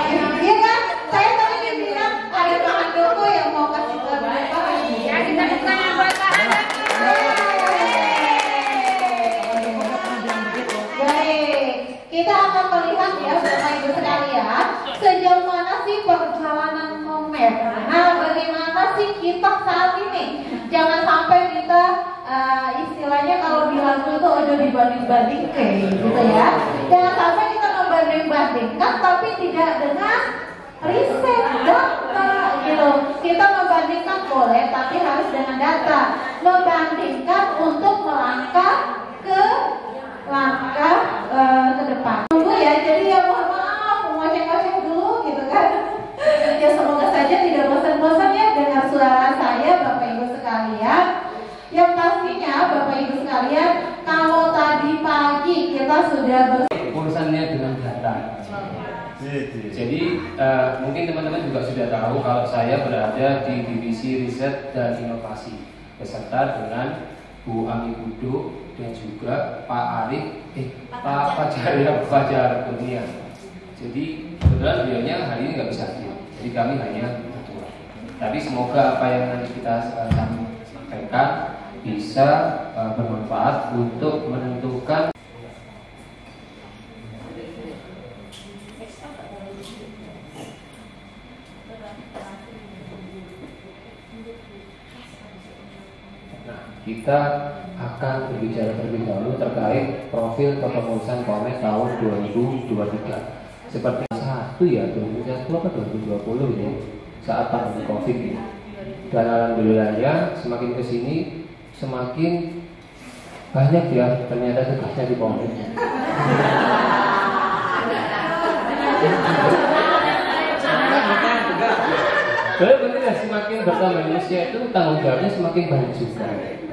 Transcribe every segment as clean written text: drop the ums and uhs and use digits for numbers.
Iya kan? Saya tadi bilang ada Pak Handoko yang mau kasih pelajaran. Ya, kita bukannya buat Pak Handoko. Baik, kita akan melihat ya Bapak Ibu sekalian, sejauh mana sih perjalanan Komet. Nah, bagaimana sih kita saat ini? Jangan sampai kita istilahnya kalau di lagu itu udah dibanding-bandingkan gitu ya. Jangan sampai kita membanding-bandingkan tapi tidak dengan riset data gitu. Kita membandingkan boleh tapi harus dengan data. Membandingkan untuk melangkah ke langkah ke depan. Tunggu ya, jadi ya mohon maaf, ngoceh-ngoceh dulu gitu kan. Ya semoga saja tidak bosan-bosan ya dengar suara saya Bapak Ibu sekalian. Yang pastinya Bapak Ibu sekalian, kalau tadi pagi kita sudah urusannya dengan data. Jadi mungkin teman-teman juga sudah tahu kalau saya berada di divisi riset dan inovasi beserta dengan Bu Ami Budo dan juga Pak Pak Fajar Kurnia. Jadi kebetulan beliaunya hari ini nggak bisa hadir. Jadi kami hanya berdua. Tapi semoga apa yang nanti kita sampaikan bisa bermanfaat untuk menentukan kita akan berbicara terlebih dahulu terkait profil kepengurusan Komet tahun 2023. Seperti satu ya 2021 atau 2020 ini saat pandemi Covid ini. Dan alhamdulillahnya semakin kesini semakin banyak ya ternyata tugasnya di Komet. Benar ya, semakin bertambah Indonesia itu tanggung jawabnya semakin banyak juga.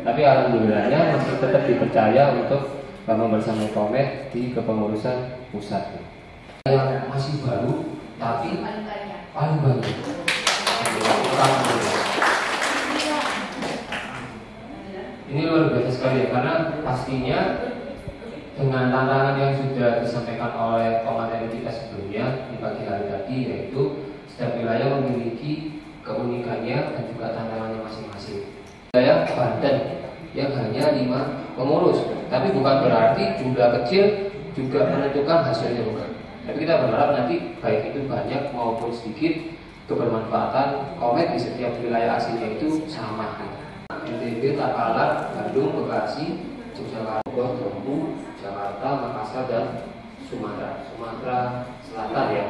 Tapi alhamdulillahnya masih tetap dipercaya untuk membersamai Komet di kepengurusan pusat. Yang masih baru tapi paling banyak. Ini luar biasa sekali ya, karena pastinya dengan tantangan yang sudah disampaikan oleh komandan kita sebelumnya di pagi hari tadi, yaitu setiap wilayah memiliki keunikannya dan juga tantangannya masing-masing. Wilayah Banten yang hanya 5 pengurus, tapi bukan berarti jumlah kecil juga menentukan hasilnya, bukan. Tapi kita berharap nanti baik itu banyak maupun sedikit kebermanfaatan Komet di setiap wilayah aslinya itu sama. NTB, Takalar, Bandung, Bekasi, Yogyakarta, Jambu, Jakarta, Makassar dan Sumatera Selatan ya.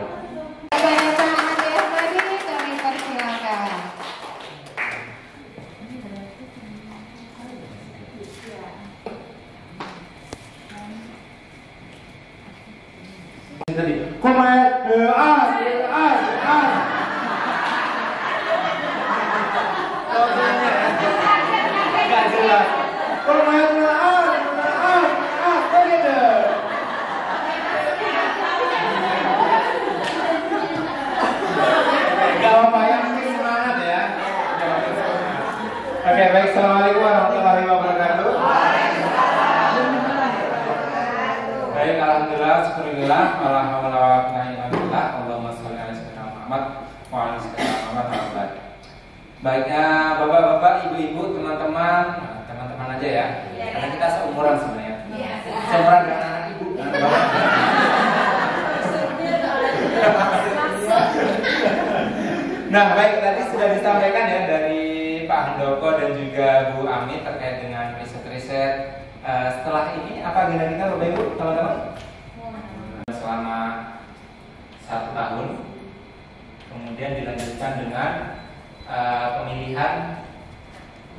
Komet nggak jelas. Komet begitu. Gak apa-apa, yang penting semangat ya. Oke, baik. Assalamualaikum warahmatullahi wabarakatuh. Baik, alhamdulillah, syukurillah, alhamdulillah, Allahumma sholli ala sayyidina Muhammad wa ala sayyidina Muhammad. Baiknya bapak-bapak, ibu-ibu, teman-teman aja ya. Karena kita seumuran sebenarnya. Seumuran dengan anak ibu. Nah, baik, tadi sudah disampaikan ya dari Pak Handoko dan juga Bu Ami terkait dengan riset-riset. Setelah ini apa agenda kita Bapak Ibu teman-teman? Selama 1 tahun, kemudian dilanjutkan dengan pemilihan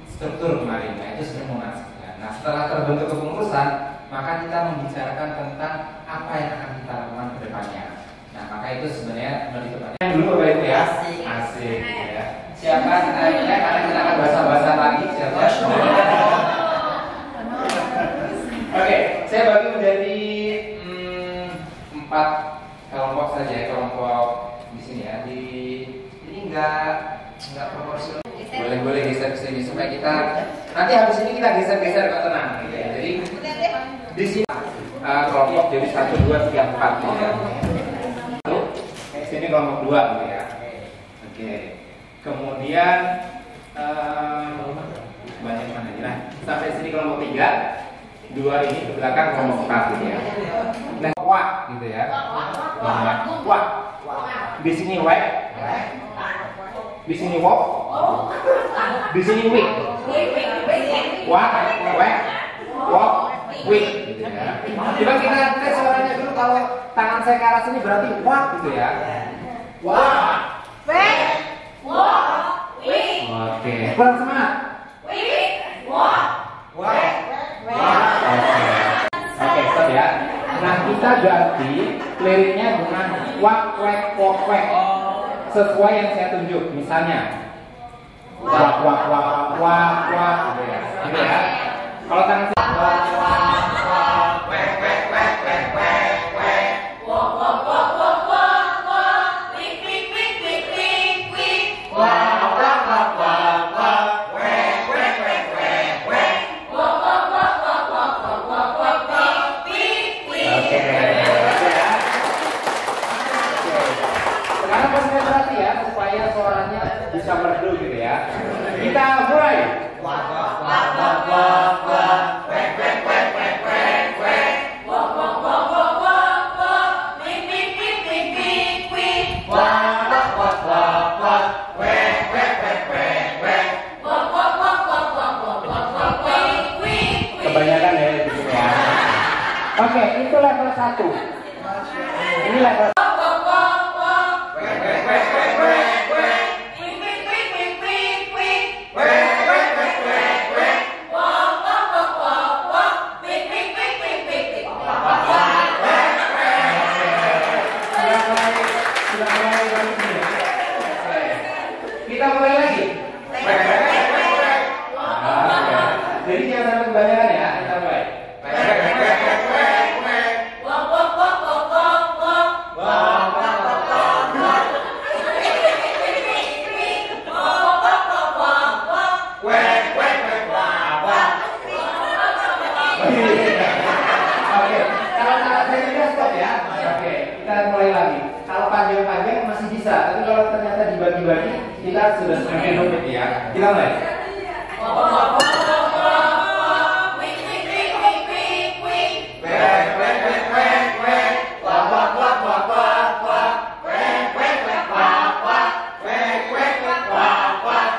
struktur kemarin, nah itu sebenarnya Munas. Nah setelah terbentuk kepengurusan, maka kita membicarakan tentang apa yang akan kita lakukan ke depannya. Nah maka itu sebenarnya menjadi pertanyaan dulu Bapak Ibu ya. Asik ya. Siapa karena kita akan bahasa-bahasa lagi siapa? Oke, saya bagi menjadi 4 kelompok saja ya, kelompok di sini ya. Di ini enggak proporsional. Boleh geser ke sini supaya kita nanti habis ini kita geser kok, tenang gitu ya. Jadi di sini kelompok jadi 1, 2, 3, 4 gitu ya. Lalu sini sini kelompok 2 gitu ya. Oke. Kemudian banyak mana nih? Nah, sampai sini kelompok 3. 2 ini ke belakang kelompok 4 gitu ya. Nah, wak gitu ya. Wak. Di sini wek. Di sini wok. Di sini wik. Wak, wek, wok, wik gitu ya. Coba kita tes suaranya dulu. Kalau tangan saya ke arah sini berarti wak gitu ya. Wak, wek, wok, wik. Oke, kurang semangat. Wik, wok, Wak. Oke, stop ya. Nah, kita ganti liriknya dengan wak, wek, wok, wek. Sesuai yang saya tunjuk. Misalnya wak, wak, wak, wak, wak gitu ya. Gitu ya. Kalau tangan saya wak, wak, wak, wek, wek, wek, wek, wek, wek. wok, wok, wok, wok, wok, wok, wik, wik, wik, wik, wik, wik. Wak, wak, wak, wak, wak, wek, wek, wek, wek, wek. Wok, wok, wok, wok, wok, wok, wok, wok, wik, wik, wik. Oke, ya. Sekarang konsentrasi ya supaya suaranya bisa merdu gitu ya. Kita mulai. Wak, wak, wak, wak, wak, wak, wek, wek, wek, wek, wek, wek. Wok, wok, wok, wok, wok, wok, wik, wik, wik, wik, wik, wik. Wak, wak, wak, wak, wak, wek, wek, wek, wek, wek. Wok, wok, wok, wok, wok, wok, wok, wok, wik, wik, wik. Kebanyakan ya di sini ya. Oke, itu level 1. Ini level Wok, wok, wok, wok, wek, wek, wek, wek, wek, wek. wik, wik, wik, wik, wik, wik. Wek, wek, wek, wek, wek. Wok, wok, wok, wok, wok, wik, wik, wik, wik, wik, wik. Wok, wok, wok. Sudah mulai bagus nih. Oke. Kita mulai lagi. Wek, wek, wek, wek, wek. Oke. Jadi jangan sampai kebanyakan ya. Kita mulai. Wek, wek, wek, wek, wek, wek. Wok, wok, wok, wok, wok, wok. Wak, wak, wak, wak, wak. Wek, wek, wek, wak, wak. Oke, kalau saya sudah stop ya. Oke, kita mulai lagi. Kalau panjang-panjang masih bisa, tapi kalau ternyata dibagi-bagi, kita sudah semakin rumit ya. Kita mulai. Wek, wek, wek, wek, wek. Wak, wak, wak, wak, wak, wak. Wek, wek, wek, wak, wak. Wek, wek, wek, wak, wak.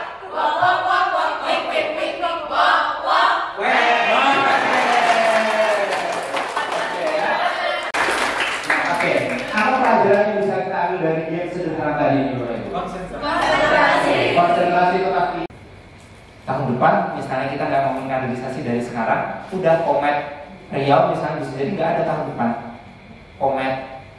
Wek. Oke, apa pelajaran yang bisa kita ambil dari game sederhana tadi ini, Bapak Ibu? Konsentrasi itu pasti. Tahun depan, misalnya kita nggak ngomongin kaderisasi dari sekarang, udah Komet Riau misalnya bisa jadi nggak ada tahun depan. Komet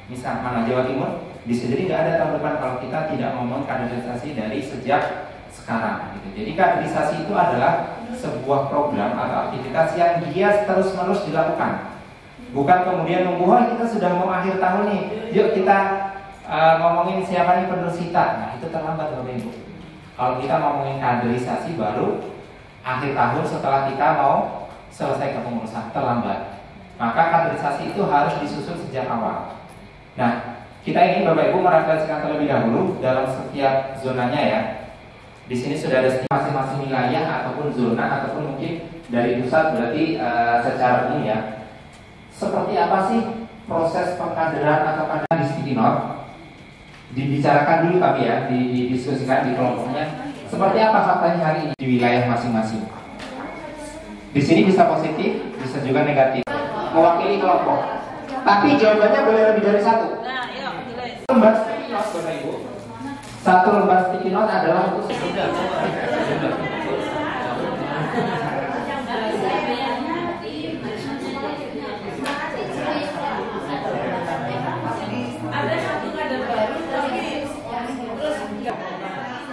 misalnya mana Jawa Timur bisa jadi nggak ada tahun depan kalau kita tidak ngomong kaderisasi dari sejak sekarang. Gitu. Jadi kaderisasi itu adalah sebuah program atau aktivitas yang dia terus-menerus dilakukan. Bukan kemudian nunggu, oh kita sudah mau akhir tahun nih, yuk kita ngomongin siapa nih penerusita. Nah itu terlambat Bapak Ibu. Kalau kita ngomongin kaderisasi baru akhir tahun setelah kita mau selesai kepengurusan, terlambat. Maka kaderisasi itu harus disusun sejak awal. Nah, kita ingin Bapak Ibu merefleksikan terlebih dahulu dalam setiap zonanya ya. Di sini sudah ada masing-masing wilayah ataupun zona ataupun mungkin dari pusat berarti secara umum ya. Seperti apa sih proses pengkaderan atau kaderan di Sticky Note? Dibicarakan dulu tapi ya, didiskusikan di kelompoknya. Seperti apa faktanya hari ini di wilayah masing-masing? Di sini bisa positif, bisa juga negatif. Mewakili kelompok. Tapi jawabannya boleh lebih dari satu. Lembar Sticky Note, Bapak Ibu. Satu lembar Sticky Note adalah untuk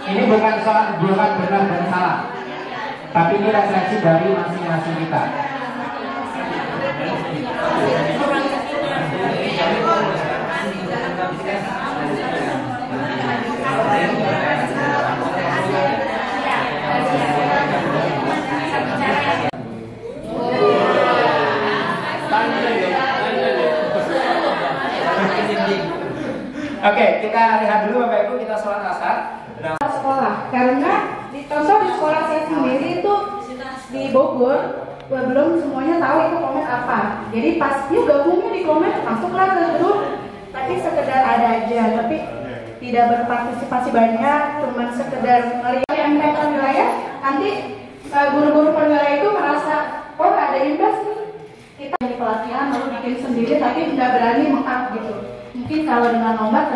ini bukan soal bukan benar dan salah, tapi ini refleksi dari masing-masing kita. Oke, kita lihat dulu Bapak Ibu, kita sholat asar. Nah, sekolah, karena contoh di sekolah saya sendiri itu di Bogor belum semuanya tahu itu komen apa. Jadi pas dia gabungnya di komen masuklah ke grup, tapi sekedar ada aja, tapi tidak berpartisipasi banyak, cuman sekedar melihat yang mereka wilayah. Nanti guru-guru perwilayah itu merasa oh ada imbas nih, kita di pelatihan lalu bikin sendiri tapi nggak berani meng-up gitu. Mungkin kalau dengan lomba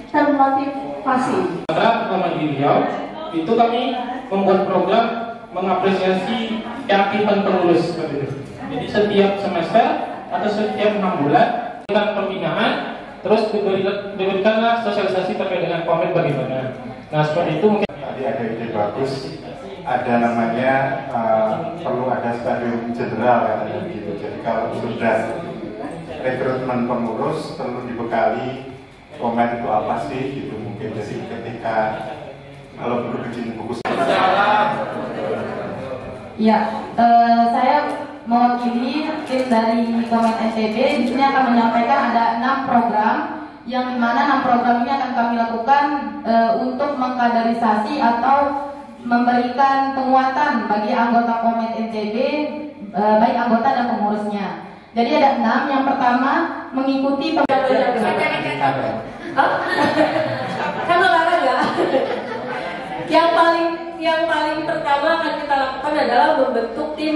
termotivasi. Sama di Riau itu kami membuat program mengapresiasi keaktifan pengurus seperti itu. Jadi setiap semester atau setiap 6 bulan kita pembinaan, terus diberikanlah sosialisasi terkait dengan komen bagaimana. Nah seperti itu mungkin. Tadi ada ide bagus, ada namanya perlu ada stadium jenderal katanya gitu. Jadi kalau sudah rekrutmen pengurus perlu dibekali komen itu apa sih gitu mungkin. Jadi ketika kalau perlu bikin buku. Ya, saya mewakili tim dari Komen NTB. Di sini akan menyampaikan ada 6 program yang dimana 6 program ini akan kami lakukan untuk mengkaderisasi atau memberikan penguatan bagi anggota Komen NTB, baik anggota dan pengurusnya. Jadi ada 6. Yang pertama mengikuti kan olahraga. Yang paling pertama akan kita lakukan adalah membentuk tim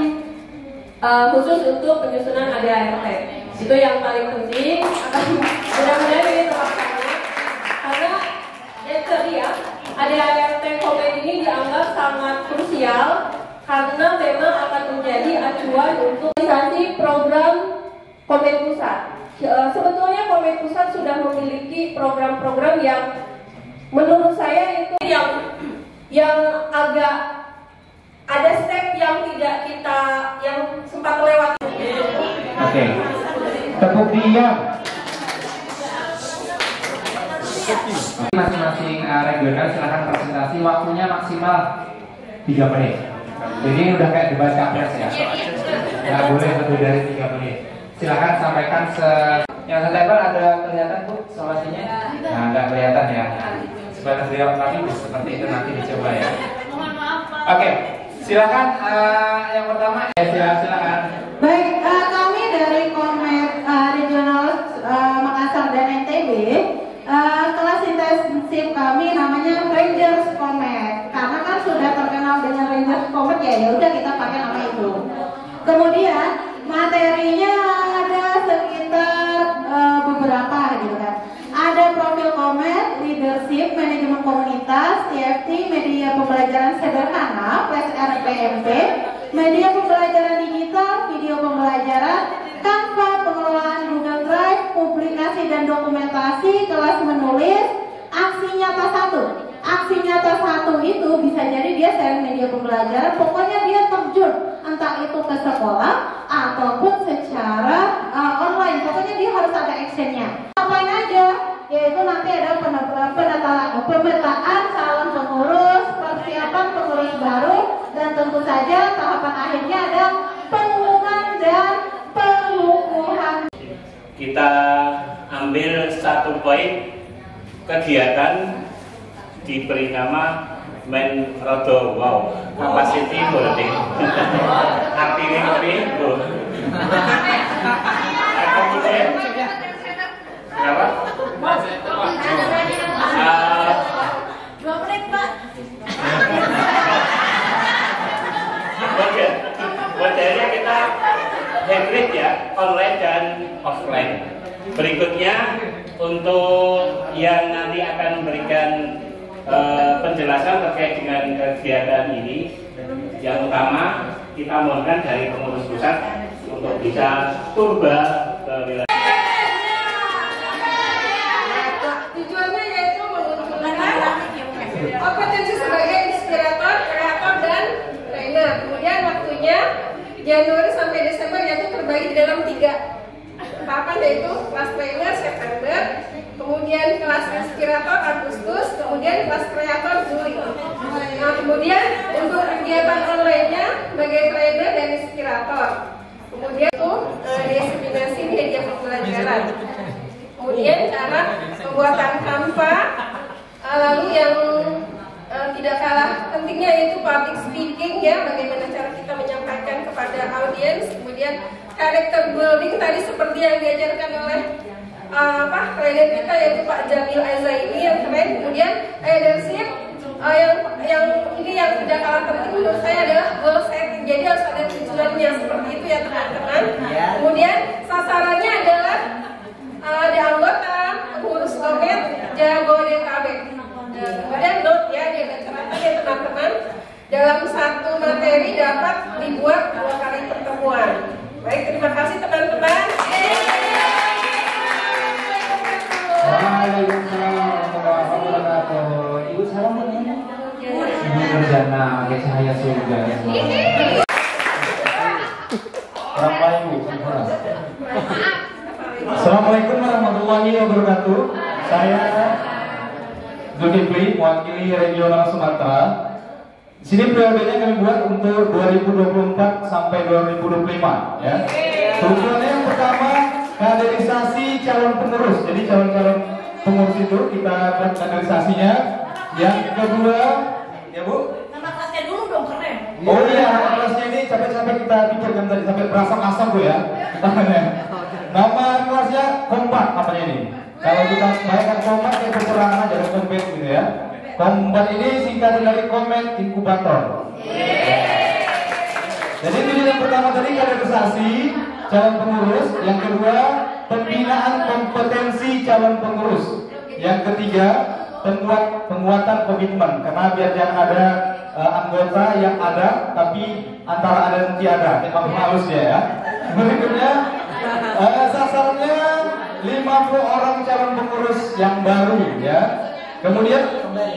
khusus untuk penyusunan ADART. Itu yang paling penting. Mudah-mudahan ini terlaksana karena yang tadi ya ADART Komen ini dianggap sangat krusial karena memang akan menjadi acuan untuk realisasi program Komen Pusat. Sebetulnya Komen Pusat sudah memiliki program-program yang menurut saya itu yang agak ada step yang tidak kita yang sempat lewat. Oke. Tepuk diam. Masing-masing regional silahkan presentasi, waktunya maksimal 3 menit. Jadi udah kayak debat capres ya. Nggak boleh lebih dari 3 menit. Silahkan sampaikan yang setebal ada kelihatan Bu solusinya? Nah, nggak kelihatan ya. Sebenarnya beliau kami seperti itu nanti dicoba ya. Mohon maaf Pak. Oke, silakan yang pertama ya silakan. Baik, kami dari Komen Regional Makassar dan NTB, kelas intensif kami namanya Rangers Comet. Karena kan sudah terkenal dengan Rangers Comet ya udah kita pakai nama itu. Kemudian materinya ada sekitar beberapa gitu kan. Ada profil Komen, leadership, manajemen komunitas, TFT, media pembelajaran sederhana, Flash RPMP, media pembelajaran digital, video pembelajaran, Canva, pengelolaan Google Drive, publikasi dan dokumentasi, kelas menulis, aksi nyata 1. Aksi nyata 1 itu bisa jadi dia sharing media pembelajaran, pokoknya dia terjun entah itu ke sekolah ataupun secara online, pokoknya dia harus ada actionnya. Apain aja? Yaitu nanti ada pemetaan calon pengurus, persiapan pengurus baru, dan tentu saja tahapan akhirnya ada pengumuman dan pengukuhan. Kita ambil 1 poin kegiatan diberi nama main rodo wow capacity building activity bu kemudian apa 2 menit Pak. oke materinya kita hybrid ya, online dan offline. Berikutnya untuk yang nanti akan memberikan penjelasan terkait dengan kegiatan ini, yang utama kita mohonkan dari pengurus pusat untuk bisa turba ke wilayah. Tujuannya yaitu mengumpulkan kompetensi sebagai inspirator, kreator, dan trainer. Kemudian waktunya Januari sampai Desember yaitu terbagi di dalam 3 tahapan, yaitu kelas trainer September, kemudian kelas inspirator Agustus, kemudian kelas kreator Juli. Nah, kemudian untuk kegiatan online-nya sebagai trainer dan inspirator. Kemudian itu diseminasi media pembelajaran. kemudian cara pembuatan kanva, lalu yang tidak kalah pentingnya yaitu public speaking ya, bagaimana cara kita menyampaikan kepada audiens, kemudian character building tadi seperti yang diajarkan oleh klien kita yaitu Pak Jamil Azaimi yang keren, kemudian leadership yang ini yang tidak kalah penting menurut saya adalah goal setting, jadi harus ada tujuannya seperti itu ya teman-teman. Kemudian sasarannya adalah ada anggota, pengurus komet, jago DKB. Kemudian note ya, dia ternyata ya teman-teman, dalam satu materi dapat dibuat 2 kali pertemuan. Baik, terima kasih teman-teman. Waalaikumsalam warahmatullahi wabarakatuh. Ibu salam buat Ibu Nurjana, pakai cahaya surga. Berapa Ibu? Assalamualaikum warahmatullahi wabarakatuh. Saya Zulkifli, mewakili regional Sumatera. Di sini periodenya kami buat untuk 2024 sampai 2025 ya. Tujuannya yang pertama kaderisasi calon pengurus. Jadi calon-calon pengurus itu kita buat kaderisasinya. Yang kedua, ya Bu. Nama kelasnya dulu dong, keren. Oh iya, nama kelasnya ini capek-capek kita pikirkan tadi sampai berasa kasar Bu ya. Nama kelasnya kompak namanya ini. Kalau kita bayangkan kompak kayak peperangan aja, ada kompak gitu ya. Kompak ini singkatan dari Comment Inkubator. Jadi tujuan yang pertama tadi kaderisasi calon pengurus, yang kedua pembinaan kompetensi calon pengurus, yang ketiga penguatan komitmen, karena biar jangan ada anggota yang ada tapi antara ada dan tiada, memang halus ya. Berikutnya sasarannya 50 orang calon pengurus yang baru ya. Kemudian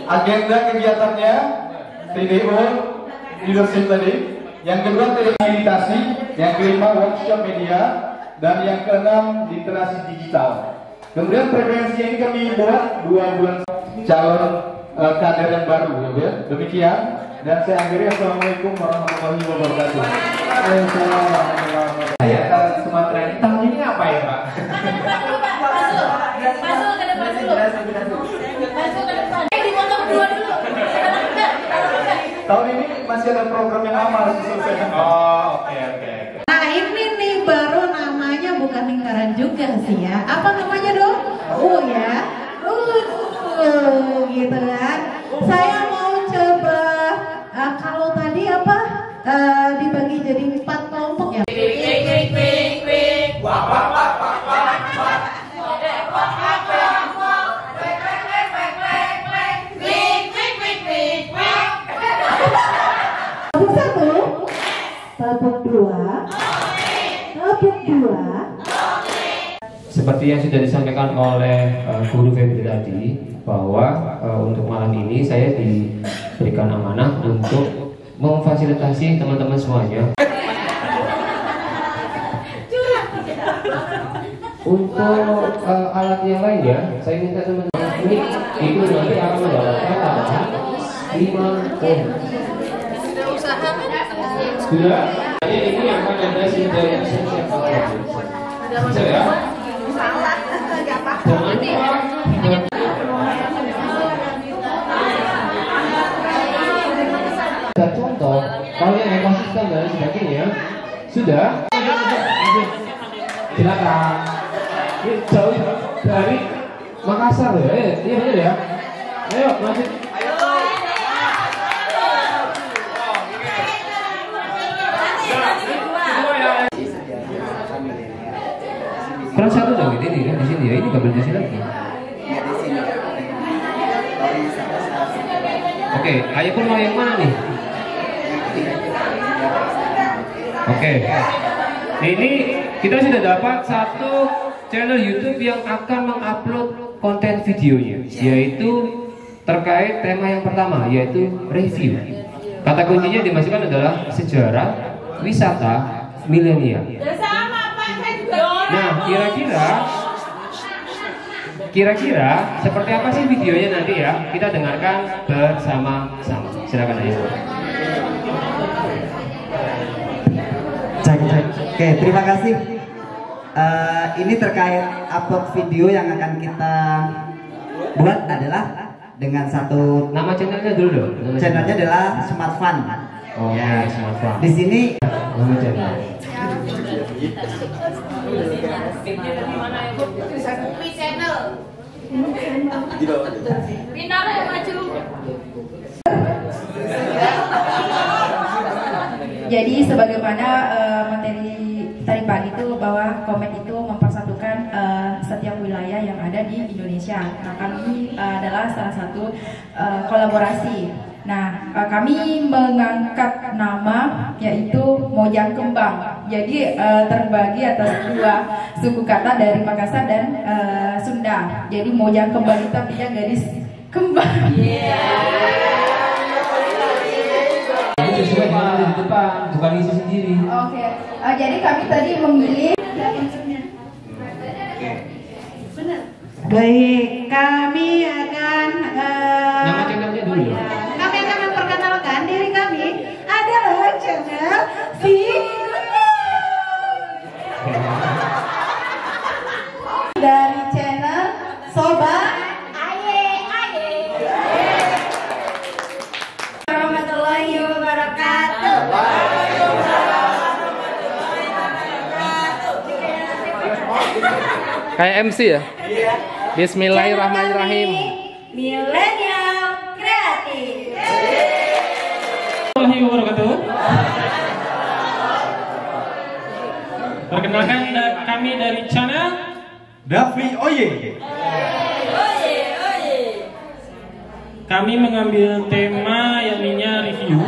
agenda kegiatannya video leadership tadi. Yang kedua meditasi, yang kelima workshop media, dan yang keenam literasi digital. Kemudian preferensi ini kami buat 2 bulan calon kader yang baru ya. Demikian dan saya akhiri. Assalamualaikum warahmatullahi wabarakatuh. Saya Sumatera ini tahun ini apa ya Pak? Masuk ke depan dulu. Masuk ke depan. Dipotong berdua dulu. Tahun ini masih ada program yang lama harus diselesaikan. Oh, oke. Nah ini nih baru namanya bukan lingkaran juga sih ya. Apa namanya dong? Ya. Gitu kan. Saya mau coba kalau tadi apa dibagi jadi 4 kelompok ya. Tabung 2. Seperti yang sudah disampaikan oleh Guru Febri tadi, bahwa untuk malam ini saya diberikan amanah untuk memfasilitasi teman-teman semuanya. Untuk alat yang lain ya, saya minta teman-teman ini itu nanti akan mendapatkan tambahan 5 poin. Sudah? Ini akan ada sinergi ya. Jangan contoh, kalau yang ekosistem dan sebagainya sudah. Silakan. Ini jauh dari Makassar ya. Iya benar ya. Ayo lanjut. Kurang satu dong ini kan di sini ya, ini nggak berdiri lagi. Oke, ayo pun mau yang mana nih? Oke. Ini kita sudah dapat satu channel YouTube yang akan mengupload konten videonya, yaitu terkait tema yang pertama, yaitu review. Kata kuncinya dimasukkan adalah sejarah wisata milenial. Nah, kira-kira seperti apa sih videonya nanti ya? Kita dengarkan bersama-sama. Silakan aja. Oke, terima kasih Ini terkait upload video yang akan kita buat adalah dengan satu Nama channelnya dulu dong. channelnya adalah Smart Fun. Oh ya, Smart Fun. Di sini Nama channel. Jadi sebagaimana materi tadi pagi itu bahwa Komet itu mempersatukan setiap wilayah yang ada di Indonesia. Nah, kami adalah salah satu kolaborasi. Nah, kami mengangkat nama yaitu Mojang Kembang. Jadi terbagi atas dua suku kata dari Makassar dan Sunda. Jadi Mojang Kembang itu artinya gadis kembang. Sesuai dengan di depan, bukan isi sendiri. Oke. Jadi kami tadi memilih. Baik, kami akan Nama channelnya dulu. kami akan memperkenalkan diri kami adalah channel Figuno dari channel Sobat Aye Aye. Warahmatullahi wabarakatuh. Kayak MC ya? Bismillahirrahmanirrahim. Milenial Kreatif. Warahmatullahi wabarakatuh. Perkenalkan kami dari channel Davi Oye. Kami mengambil tema yang ininya review.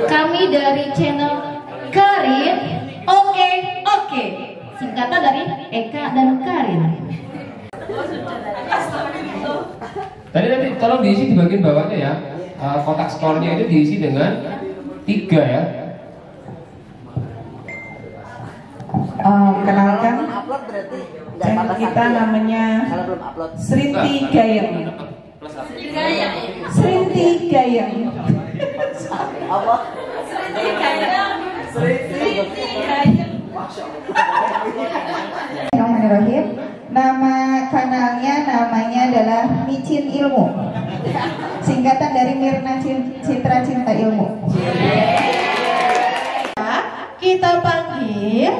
Kami dari channel Karin. Oke. Singkatan dari Eka dan Karin. Tadi tolong diisi di bagian bawahnya ya. Kotak skornya itu diisi dengan 3 ya. Kenalkan, channel kita namanya Srinti Gayam. Srinti Gayam. Bismillahirrahmanirrahim. Nama kanalnya namanya adalah Micin Ilmu. Singkatan dari Mirna Citra Cinta Ilmu. Kita panggil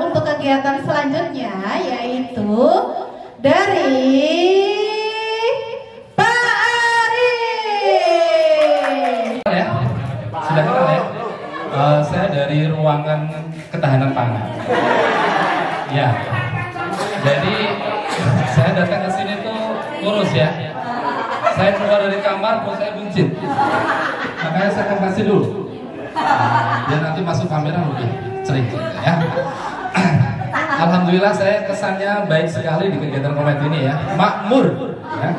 untuk kegiatan selanjutnya yaitu dari Pak Ari. Ya, sudah kenal ya? Saya dari ruangan ketahanan pangan. Ya, jadi saya datang ke sini tuh kurus ya. Saya keluar dari kamar, perut saya buncit. Makanya saya konversi dulu. Biar nanti masuk kamera lebih sering ya. Alhamdulillah saya kesannya baik sekali di kegiatan Komet ini ya. Makmur ya.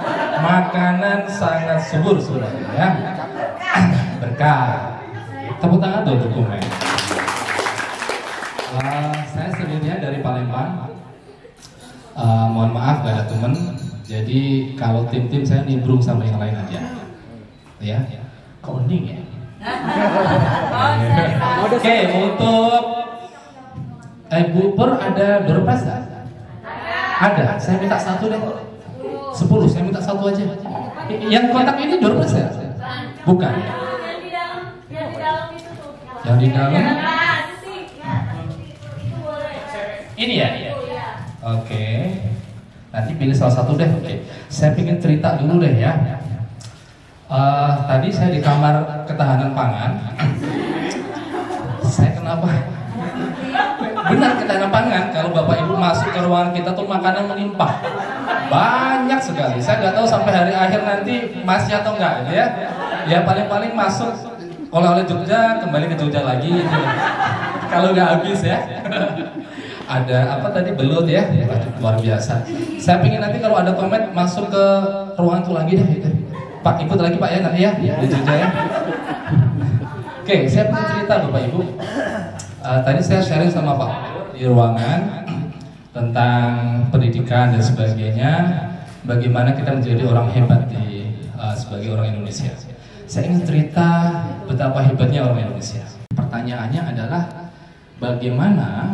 Makanan sangat subur sudah ya. Berkah. Tepuk tangan dong untuk Komet. Saya sendirian dari Palembang. Mohon maaf gak ada temen. Jadi kalau tim-tim saya nimbrung sama yang lain aja. Ya. Koning ya. Oke, untuk Bu Pur ada door prize nggak? Ada, saya minta 1 deh. 10, saya minta 1 aja. Yang kotak ini door prize ya? Bukan. Yang di dalam. Ini ya? Oke. Nanti pilih salah satu deh. Oke. Saya ingin cerita dulu deh ya. Tadi saya di kamar ketahanan pangan. Saya kenapa? Benar ketahanan pangan. Kalau bapak ibu masuk ke ruangan kita tuh makanan melimpah, banyak sekali. Saya nggak tahu sampai hari akhir nanti masih atau enggak ya. Ya paling-paling masuk oleh Jogja, kembali ke Jogja lagi. Kalau nggak habis ya. Ada apa tadi belut ya? Luar biasa. Saya pingin nanti kalau ada komen masuk ke ruangan itu lagi deh. Pak ikut lagi Pak ya nanti ya di Jogja ya. Oke, saya punya cerita Bapak Ibu. Tadi saya sharing sama Pak di ruangan tentang pendidikan dan sebagainya. Bagaimana kita menjadi orang hebat di sebagai orang Indonesia. Saya ingin cerita betapa hebatnya orang Indonesia. Pertanyaannya adalah bagaimana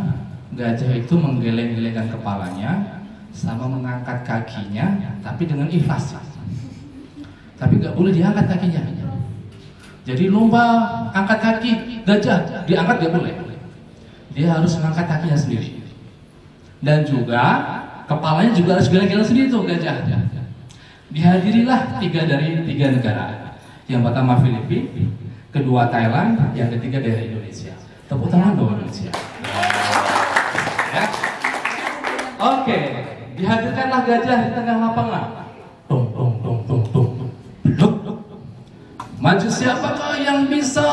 gajah itu menggeleng-gelengkan kepalanya sama mengangkat kakinya, tapi dengan ikhlas. Tapi nggak boleh diangkat kakinya. Jadi lomba angkat kaki gajah diangkat nggak boleh. Dia harus mengangkat kakinya sendiri. Dan juga kepalanya juga harus geleng-geleng sendiri tuh gajah. Dihadirilah 3 dari 3 negara. Yang pertama Filipina, kedua Thailand, yang ketiga dari Indonesia. Tepuk tangan dong Indonesia. Ya. Oke, dihadirkanlah gajah di tengah lapangan. Tung tung tung tung tung. Maju siapakah yang bisa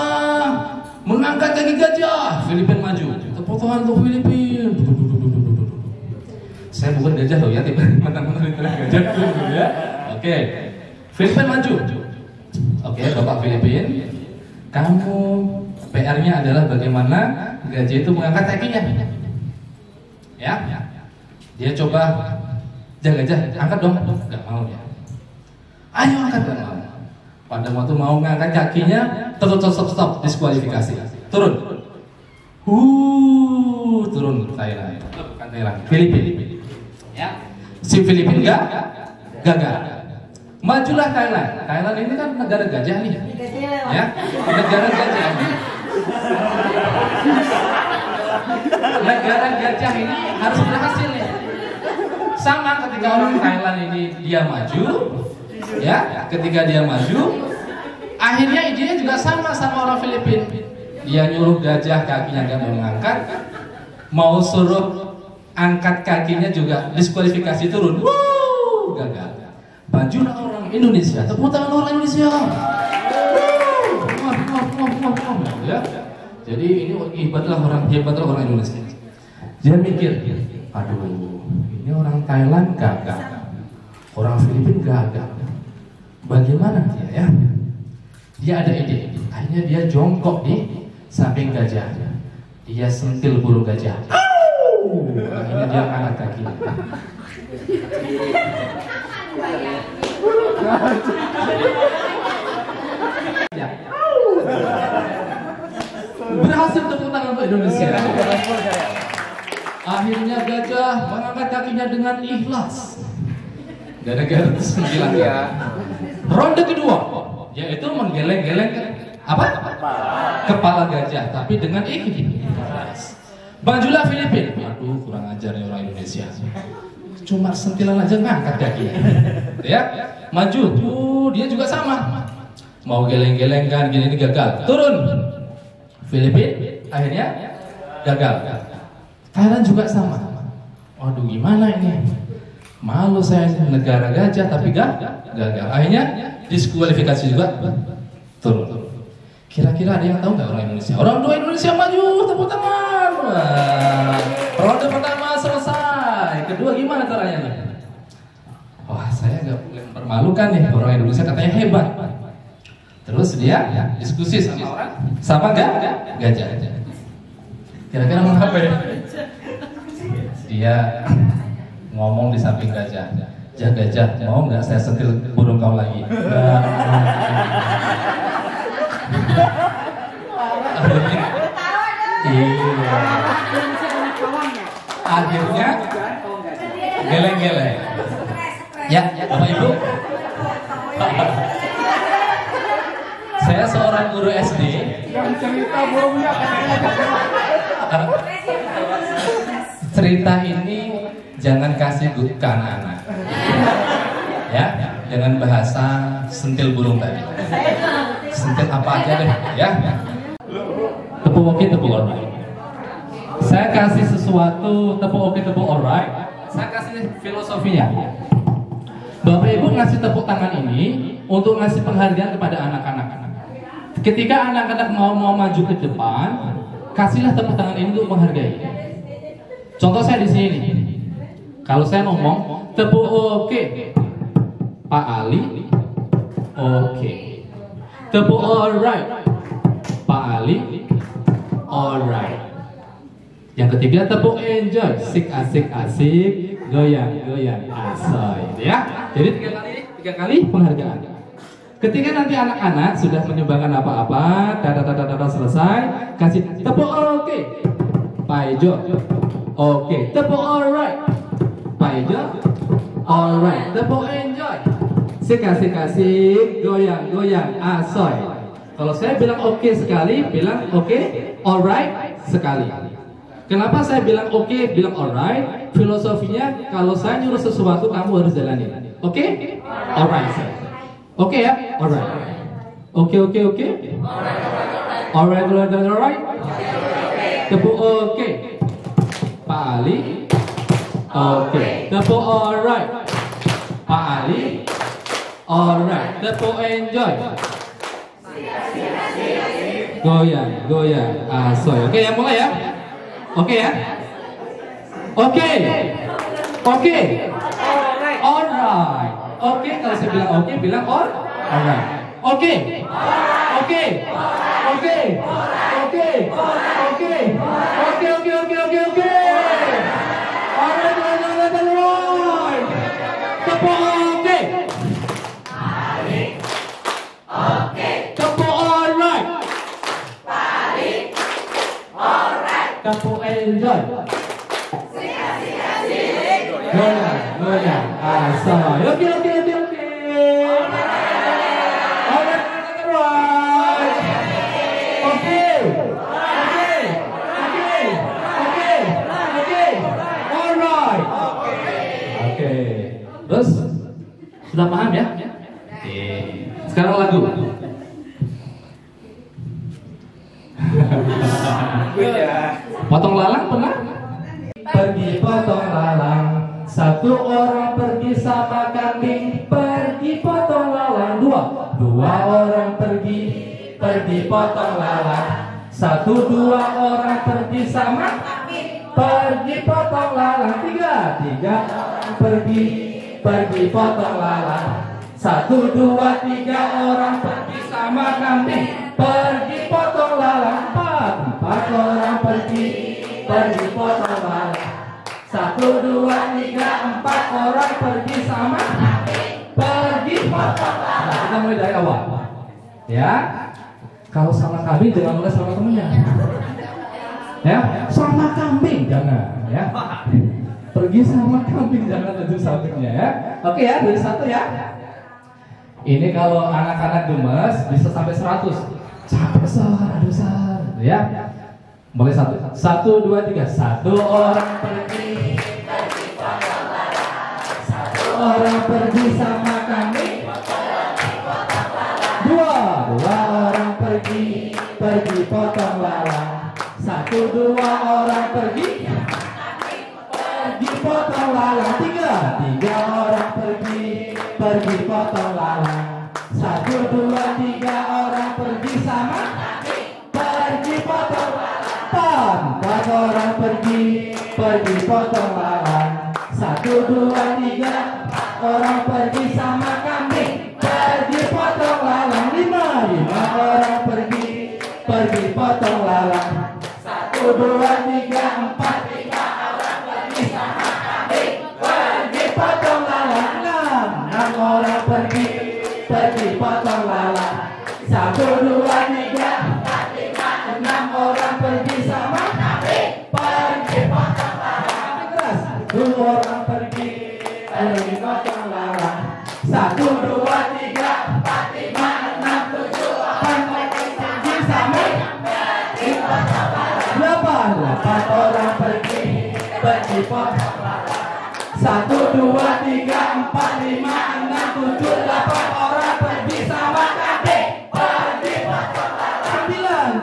mengangkat kaki gajah? Filipina maju. Tepuk tangan untuk Filipina. Saya bukan gajah loh ya, mentang-mentang gajah ya. Oke, Filipina maju. Oke, Bapak Filipina, kamu PR-nya adalah bagaimana gajah itu mengangkat kakinya. Ya, dia coba, gajah, angkat dong, nggak mau ya. Ayo angkat, nggak mau. Pada waktu mau mengangkat kakinya, stop, diskualifikasi. Turun. Turun Thailand. Bukan Thailand, Filipina. Ya, si Filipina gagal. Majulah Thailand. Thailand ini kan negara gajah nih. Ya, negara gajah. Negara gajah ini harus berhasil nih. Sama ketika orang Thailand ini dia maju, ya, ketika dia maju, akhirnya idenya juga sama orang Filipina. Dia nyuruh gajah kakinya nggak mau mengangkat, mau suruh angkat kakinya juga diskualifikasi turun. Gagal. Majulah orang Indonesia, tepuk tangan orang Indonesia. Ya. Jadi ini hebatlah orang Indonesia. Dia mikir, aduh, ini orang Thailand gagal, orang Filipina gagal. Bagaimana dia ya? Dia ada ide. Akhirnya dia jongkok di samping gajah. Dia sentil bulu gajah. Akhirnya dia angkat kakinya. Berhasil tepuk tangan untuk Indonesia. Akhirnya gajah mengangkat kakinya dengan ikhlas. Gara-gara sembilan ya. Ronde kedua, yaitu menggeleng-geleng apa? Kepala gajah, tapi dengan ikhlas. Majulah Filipina. Aduh, kurang ajar ya orang Indonesia. Cuma sentilan aja ngangkat kakinya. Ya, maju. Dia juga sama. Mau geleng-geleng kan, gini ini gagal. Turun. Filipina akhirnya gagal. Thailand juga sama. Waduh, gimana ini? Malu saya negara gajah tapi gagal. Akhirnya diskualifikasi juga turun. Kira-kira ada yang tahu nggak orang Indonesia? Orang dua Indonesia maju, tepuk tangan. Ronde pertama selesai. Kedua gimana caranya nih? Wah, saya nggak boleh mempermalukan nih, orang Indonesia katanya hebat. Terus dia diskusi sama orang, sama gajah. Kira-kira mau apa ya? Dia ngomong di samping gajah. Gajah, mau nggak saya sentil burung kau lagi? Akhirnya geleng-geleng. Ya, Bapak Ibu. Saya seorang guru SD. Cerita ini jangan kasih ke anak-anak. Ya, dengan bahasa sentil burung tadi. Sentil apa aja deh, ya. Tepuk oke, tepuk alright. Saya kasih sesuatu, tepuk oke, tepuk alright. Saya kasih filosofinya. Bapak Ibu ngasih tepuk tangan ini untuk ngasih penghargaan kepada anak-anak. Ketika anak-anak mau maju ke depan, kasihlah tepuk tangan ini untuk menghargai. Contoh saya di sini. Kalau saya ngomong tepuk oke, Pak Ali, oke. Tepuk alright, Pak Ali, alright. Yang ketiga tepuk enjoy, asik, goyang, asoy, ya. Jadi tiga kali penghargaan. Ketika nanti anak-anak sudah menyumbangkan apa-apa, data selesai, kasih tepuk oke. Pak Ejo, oke. Tepuk alright. Pak Ejo, alright. Tepuk enjoy. Kasih goyang asoy. Kalau saya bilang oke sekali, bilang oke, alright sekali. Kenapa saya bilang oke, bilang alright? Filosofinya kalau saya nyuruh sesuatu kamu harus jalani. Oke? Alright. Oke ya? Alright. Oke. Alright. Tepuk oke. Pak Ali. Oke. Tepuk alright. Pak Ali. Alright. Tepuk enjoy. Goyang asoy. Oke ya, mulai ya. Oke ya. Oke. Alright. Oke, kalau saya bilang oke, bilang alright. Oke. Alright. Tepuk oke. Tepuk alright. Tepuk enjoy. Goyang asoy. Oke. Terus sudah paham ya? Oke. Sekarang lagu. Potong lalang pernah? Pergi potong lalang, satu orang pergi sama kambing. Pergi potong lalang, dua orang pergi potong lalang. Satu dua orang pergi sama kambing. Pergi potong lalang, tiga orang pergi potong lalang. Satu dua tiga orang pergi sama kambing. Pergi potong lalang, empat orang pergi potong lalang. Satu dua tiga empat orang pergi sama kambing. Pergi potong lalang. Nah, kita mulai dari awal. Ya, kalau sama kambing jangan mulai sama temennya. Ya, sama kambing jangan. Ya. Pergi sama kambing, jangan tunjuk sampingnya ya. Oke ya, dari satu ya. Ini kalau anak-anak gemes bisa sampai 100. Capek besar ya. Mulai satu, dua, tiga. Satu orang pergi potong lalang. Satu orang pergi sama kambing. Dua orang pergi potong lalang. Satu dua orang pergi potong lalang. Tiga orang pergi potong lalang. Satu dua tiga orang pergi sama pergi potong lalang. Empat orang pergi potong lalang. Satu dua tiga orang pergi sama kambing. Pergi potong lalang. Lima orang pergi potong lalang. Satu dua tiga empat lima orang pergi sama kambing. Pergi potong lalang. Enam orang pergi potong lalang. Satu dua tiga empat lima enam orang pergi sama kambing. Pergi potong lalang. Keras. Dua orang pergi potong lalang. Satu dua tiga empat lima enam tujuh delapan pergi sama pergi potong lalang. Delapan orang pergi potong lalang. Satu dua tiga empat lima enam tujuh delapan orang pergi sama kambing. Pergi potong lalang. Sembilan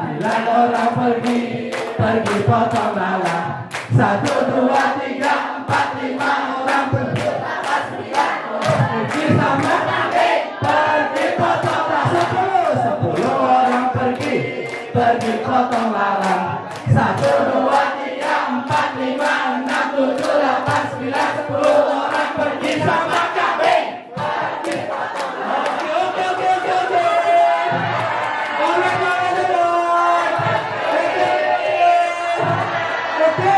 orang pergi potong lalang. Satu dua tiga empat lima orang pergi delapan sembilan pergi sama kambing. Pergi potong lalang. Sepuluh orang pergi potong lalang. Satu dua tiga empat lima enam tujuh delapan sembilan sepuluh orang pergi sama kambing. Pergi potong lalang. Oke.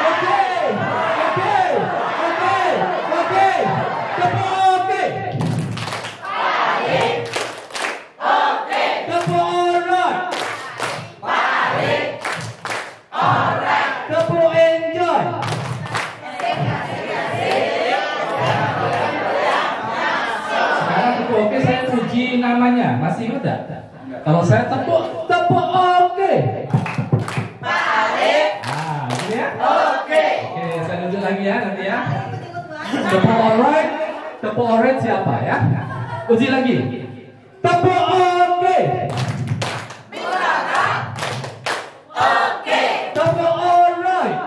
Oke. Tepuk enjoy. Sekarang tepuk oke, saya uji namanya. Masih ingat enggak? Kalau saya tepuk oke. Pak Arif. Nah, ini ya. Oke, saya uji lagi ya nanti ya. Tepuk alright siapa ya? Uji lagi. Tepuk oke. Oke. Tepuk alright.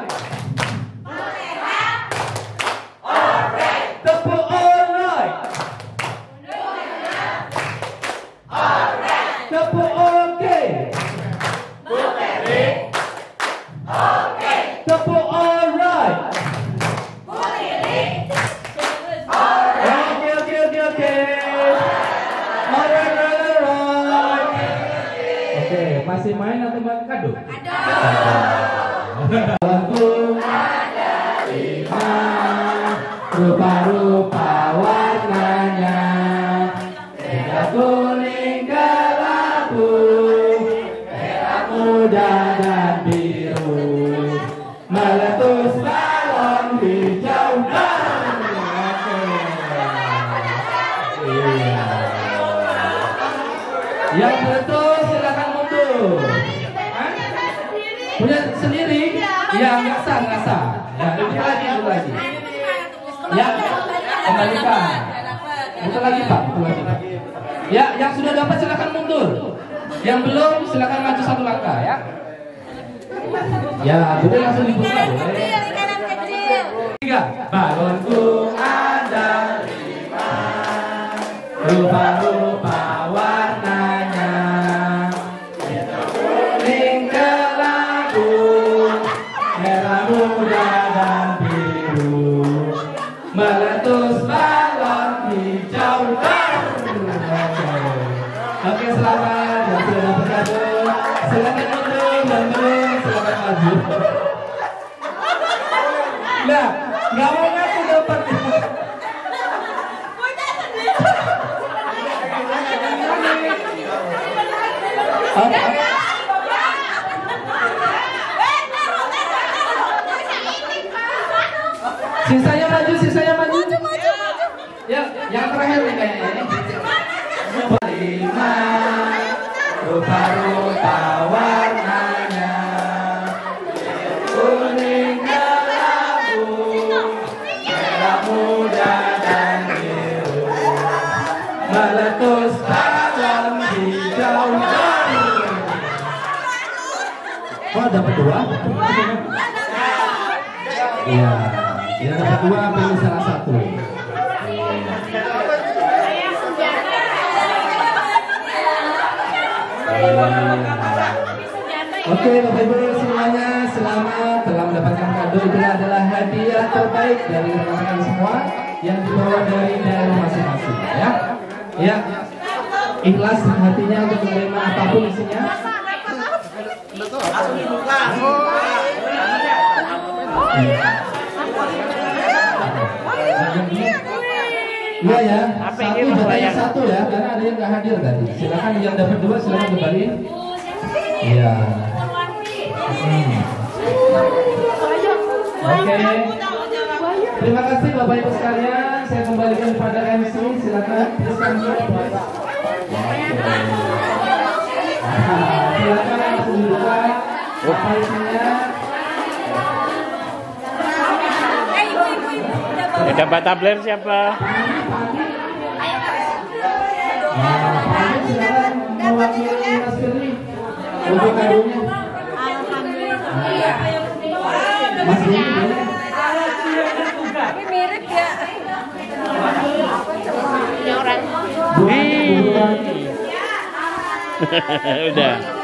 Tepuk alright. Tepuk oke. Tepuk alright. Oke, masih main atau bagi kado? Lagu ada 5 rupa-rupa warnanya, beda kuning kelabu, merah muda dan biru, meletus balon hijau dan yang betul silakan mundur. Punya sendiri? Ya, nggak sah. Ya, lebih lagi. Ya, kembalikan. Betul lagi Pak, Ya, yang sudah dapat silakan mundur. Yang belum silakan maju 1 langkah ya. Ya, sudah langsung dibuka boleh. 3. Balonku ada 5 rupa-rupa warnanya, kuning kelabu, merah muda dan biru, meletus balon hijau dan Oke, selamat yang sudah dapat kado. Silakan mundur dan belum silakan maju. Nah, nggak mau ngaku dapat. Sisanya maju. Ya, yang terakhir nih kayaknya ini. 5 rupa-rupa warnanya, kuning kelabu, merah muda dan biru, meletus balon hijau dan oh, dapat 2? Iya, kita dapat 2, pilih salah satu. Oke, Bapak Ibu semuanya, selamat telah mendapatkan kado. Itu adalah hadiah terbaik dari rekan-rekan semua yang dibawa dari daerah masing-masing ya. Ya, ikhlas hatinya untuk menerima apapun isinya. Langsung dibuka. Iya ya, satu jatahnya 1 ya, karena ada yang nggak hadir tadi. Silakan yang dapat 2 silakan kembaliin. Iya. Oke. Terima kasih Bapak Ibu sekalian. Saya kembalikan kepada MC. Silakan. Silakan langsung dibuka. Apa isinya? Dapat tablet siapa? Silakan mewakili Mas Firly untuk kadonya. Mas Firly boleh. Tapi mirip ya. Ini orang. Udah.